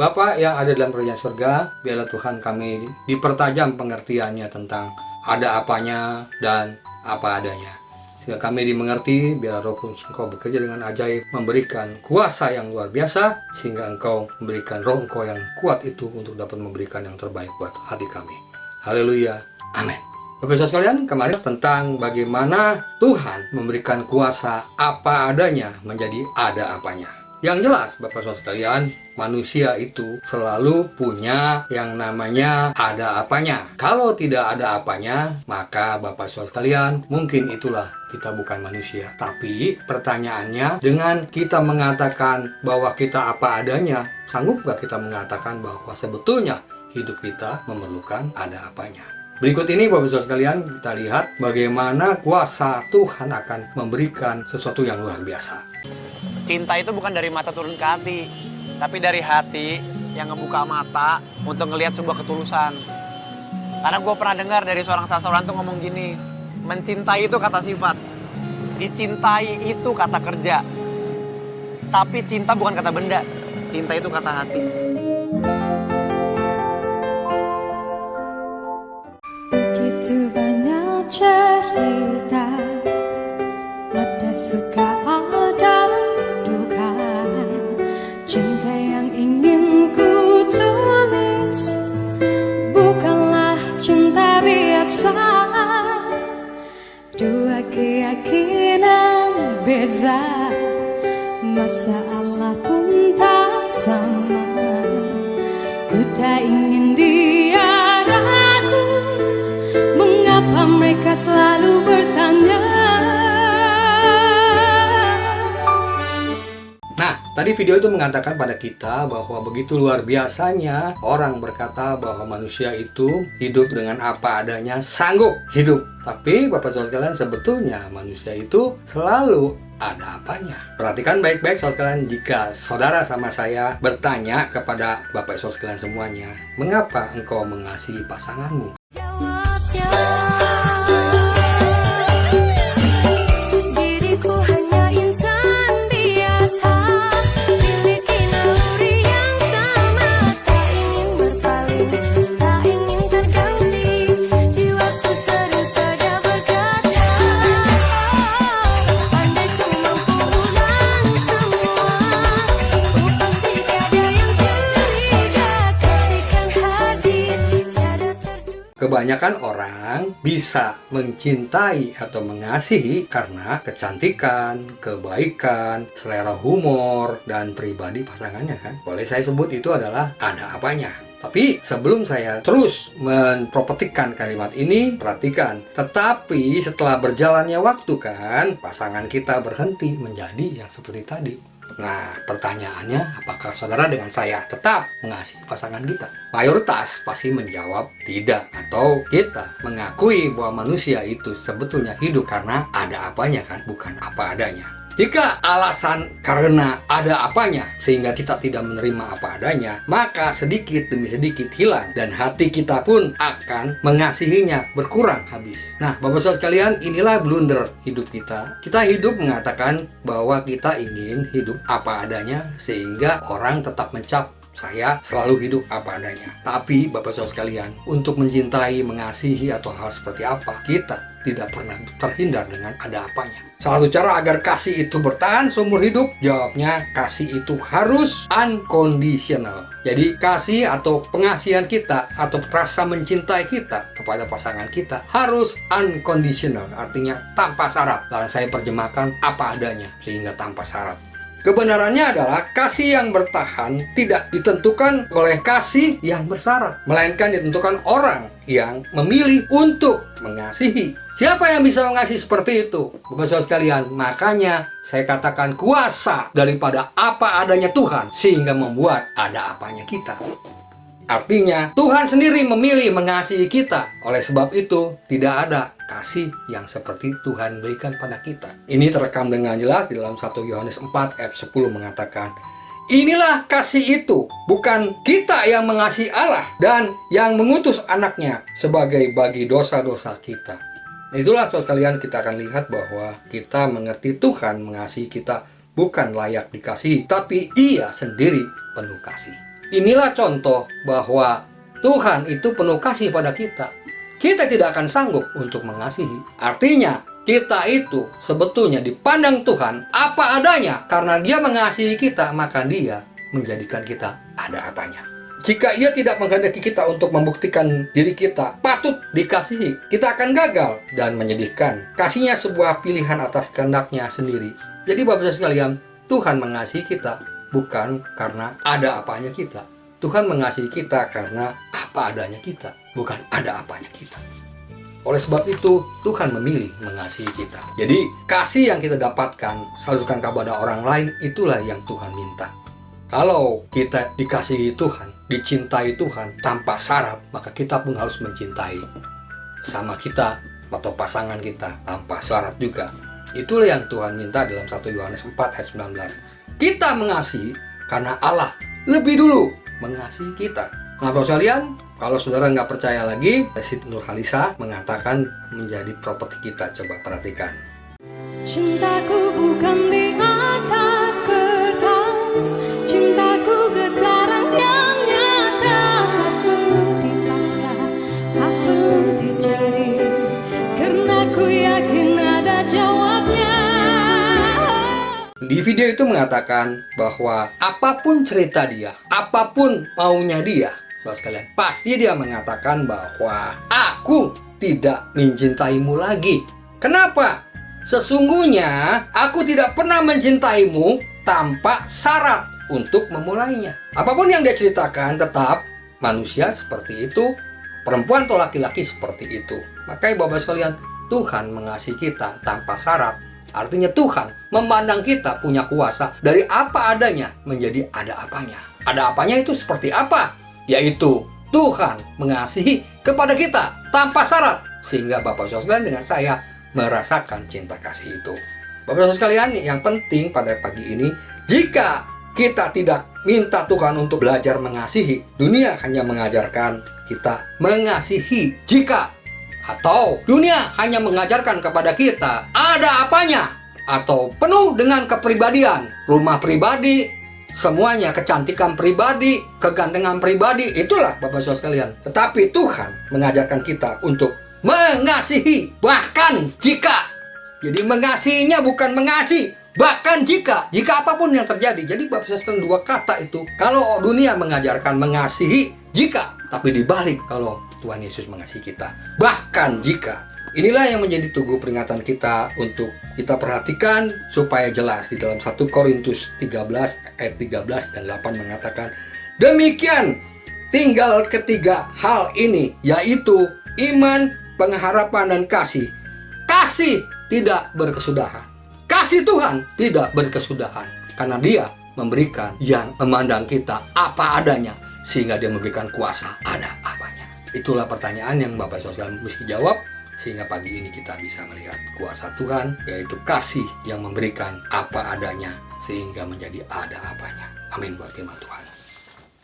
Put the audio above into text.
Bapa yang ada dalam kerajaan surga, biarlah Tuhan kami dipertajam pengertiannya tentang ada apanya dan apa adanya. Sehingga kami dimengerti, biar Roh Kudus Engkau bekerja dengan ajaib, memberikan kuasa yang luar biasa, sehingga Engkau memberikan Roh Engkau yang kuat itu untuk dapat memberikan yang terbaik buat hati kami. Haleluya, amin. Bapak Saudara sekalian, kemarin tentang bagaimana Tuhan memberikan kuasa apa adanya menjadi ada apanya. Yang jelas, Bapak Saudara sekalian, manusia itu selalu punya yang namanya ada apanya. Kalau tidak ada apanya, maka Bapak Saudara sekalian, mungkin itulah kita bukan manusia. Tapi pertanyaannya, dengan kita mengatakan bahwa kita apa adanya, sanggup gak kita mengatakan bahwa sebetulnya hidup kita memerlukan ada apanya? Berikut ini Bapak Saudara sekalian, kita lihat bagaimana kuasa Tuhan akan memberikan sesuatu yang luar biasa. Cinta itu bukan dari mata turun ke hati, tapi dari hati yang ngebuka mata untuk ngelihat sebuah ketulusan. Karena gue pernah dengar dari seorang sastrawan tuh ngomong gini, mencintai itu kata sifat, dicintai itu kata kerja. Tapi cinta bukan kata benda, cinta itu kata hati. Begitu banyak cerita, ada suka ada duka. Cinta yang ingin ku tulis bukanlah cinta biasa. Dua keyakinan beza, masalah pun tak sama. Ku tak ingin dia ragu, mengapa mereka selalu bertanya. Nah, tadi video itu mengatakan pada kita bahwa begitu luar biasanya orang berkata bahwa manusia itu hidup dengan apa adanya, sanggup hidup. Tapi Bapak Saudara sekalian, sebetulnya manusia itu selalu ada apanya. Perhatikan baik-baik Saudara sekalian, jika saudara sama saya bertanya kepada Bapak Saudara sekalian semuanya, mengapa engkau mengasihi pasanganmu? Kebanyakan orang bisa mencintai atau mengasihi karena kecantikan, kebaikan, selera humor, dan pribadi pasangannya kan. Boleh saya sebut itu adalah ada apanya. Tapi sebelum saya terus mempropetikkan kalimat ini, perhatikan. Tetapi setelah berjalannya waktu kan, pasangan kita berhenti menjadi yang seperti tadi. Nah, pertanyaannya, apakah saudara dengan saya tetap mengasihi pasangan kita? Mayoritas pasti menjawab tidak, atau kita mengakui bahwa manusia itu sebetulnya hidup karena ada apanya kan, bukan apa adanya. Jika alasan karena ada apanya sehingga kita tidak menerima apa adanya, maka sedikit demi sedikit hilang dan hati kita pun akan mengasihinya berkurang habis. Nah, Bapak Saudara sekalian, inilah blunder hidup kita. Kita hidup mengatakan bahwa kita ingin hidup apa adanya sehingga orang tetap mencap saya selalu hidup apa adanya. Tapi Bapak Saudara sekalian, untuk mencintai, mengasihi atau hal seperti apa, kita tidak pernah terhindar dengan ada apanya. Salah satu cara agar kasih itu bertahan seumur hidup, jawabnya kasih itu harus unconditional. Jadi kasih atau pengasihan kita atau rasa mencintai kita kepada pasangan kita harus unconditional, artinya tanpa syarat. Dan saya terjemahkan apa adanya sehingga tanpa syarat. Kebenarannya adalah kasih yang bertahan tidak ditentukan oleh kasih yang bersyarat, melainkan ditentukan orang yang memilih untuk mengasihi. Siapa yang bisa mengasihi seperti itu? Bapak Saudara sekalian, makanya saya katakan kuasa daripada apa adanya Tuhan sehingga membuat ada apanya kita. Artinya Tuhan sendiri memilih mengasihi kita. Oleh sebab itu tidak ada kasih yang seperti Tuhan berikan pada kita. Ini terekam dengan jelas di dalam 1 Yohanes 4 ayat 10 mengatakan, inilah kasih itu, bukan kita yang mengasihi Allah dan yang mengutus anaknya sebagai bagi dosa-dosa kita. Itulah saudara sekalian, kita akan lihat bahwa kita mengerti Tuhan mengasihi kita bukan layak dikasihi, tapi Ia sendiri penuh kasih. Inilah contoh bahwa Tuhan itu penuh kasih pada kita. Kita tidak akan sanggup untuk mengasihi. Artinya, kita itu sebetulnya dipandang Tuhan apa adanya. Karena Dia mengasihi kita, maka Dia menjadikan kita ada apanya. Jika Ia tidak menghendaki kita untuk membuktikan diri kita patut dikasihi, kita akan gagal dan menyedihkan. Kasihnya sebuah pilihan atas kehendak-Nya sendiri. Jadi Bapak Ibu sekalian, Tuhan mengasihi kita bukan karena ada apanya kita. Tuhan mengasihi kita karena apa adanya kita, bukan ada apanya kita. Oleh sebab itu, Tuhan memilih mengasihi kita. Jadi, kasih yang kita dapatkan, salurkan kepada orang lain, itulah yang Tuhan minta. Kalau kita dikasihi Tuhan, dicintai Tuhan tanpa syarat, maka kita pun harus mencintai sama kita atau pasangan kita tanpa syarat juga. Itulah yang Tuhan minta dalam 1 Yohanes 4 ayat 19. Kita mengasihi karena Allah lebih dulu mengasihi kita. Nah, Bapak sekalian, kalau saudara nggak percaya lagi, Siti Nurhalisa mengatakan menjadi properti kita. Coba perhatikan. Cintaku bukan di atas kertas, cintaku getaran yang nyata, tak perlu dipaksa, tak perlu dicari, karena ku yakin ada jawabnya. Di video itu mengatakan bahwa apapun cerita dia, apapun maunya dia, saudara sekalian, pasti dia mengatakan bahwa aku tidak mencintaimu lagi. Kenapa? Sesungguhnya aku tidak pernah mencintaimu tanpa syarat untuk memulainya. Apapun yang dia ceritakan, tetap manusia seperti itu, perempuan atau laki-laki seperti itu. Makanya Bapak sekalian, Tuhan mengasihi kita tanpa syarat. Artinya Tuhan memandang kita punya kuasa dari apa adanya menjadi ada apanya. Ada apanya itu seperti apa? Yaitu Tuhan mengasihi kepada kita tanpa syarat. Sehingga Bapak sekalian dengan saya merasakan cinta kasih itu. Bapak sekalian, yang penting pada pagi ini, jika kita tidak minta Tuhan untuk belajar mengasihi, dunia hanya mengajarkan kita mengasihi jika, atau dunia hanya mengajarkan kepada kita ada apanya, atau penuh dengan kepribadian, rumah pribadi, semuanya kecantikan pribadi, kegantengan pribadi, itulah Bapak Saudara sekalian. Tetapi Tuhan mengajarkan kita untuk mengasihi bahkan jika. Jadi mengasihinya bukan mengasihi bahkan jika apapun yang terjadi. Jadi Bapak Saudara sekalian, dua kata itu, kalau dunia mengajarkan mengasihi jika, tapi dibalik kalau Tuhan Yesus mengasihi kita bahkan jika. Inilah yang menjadi tugu peringatan kita untuk kita perhatikan supaya jelas. Di dalam 1 Korintus 13 ayat 13 dan 8 mengatakan, demikian tinggal ketiga hal ini, yaitu iman, pengharapan, dan kasih. Kasih tidak berkesudahan. Kasih Tuhan tidak berkesudahan, karena Dia memberikan yang memandang kita apa adanya, sehingga Dia memberikan kuasa ada apanya. Itulah pertanyaan yang Bapak Saudara mesti jawab, sehingga pagi ini kita bisa melihat kuasa Tuhan, yaitu kasih yang memberikan apa adanya sehingga menjadi ada apanya. Amin buat firman Tuhan.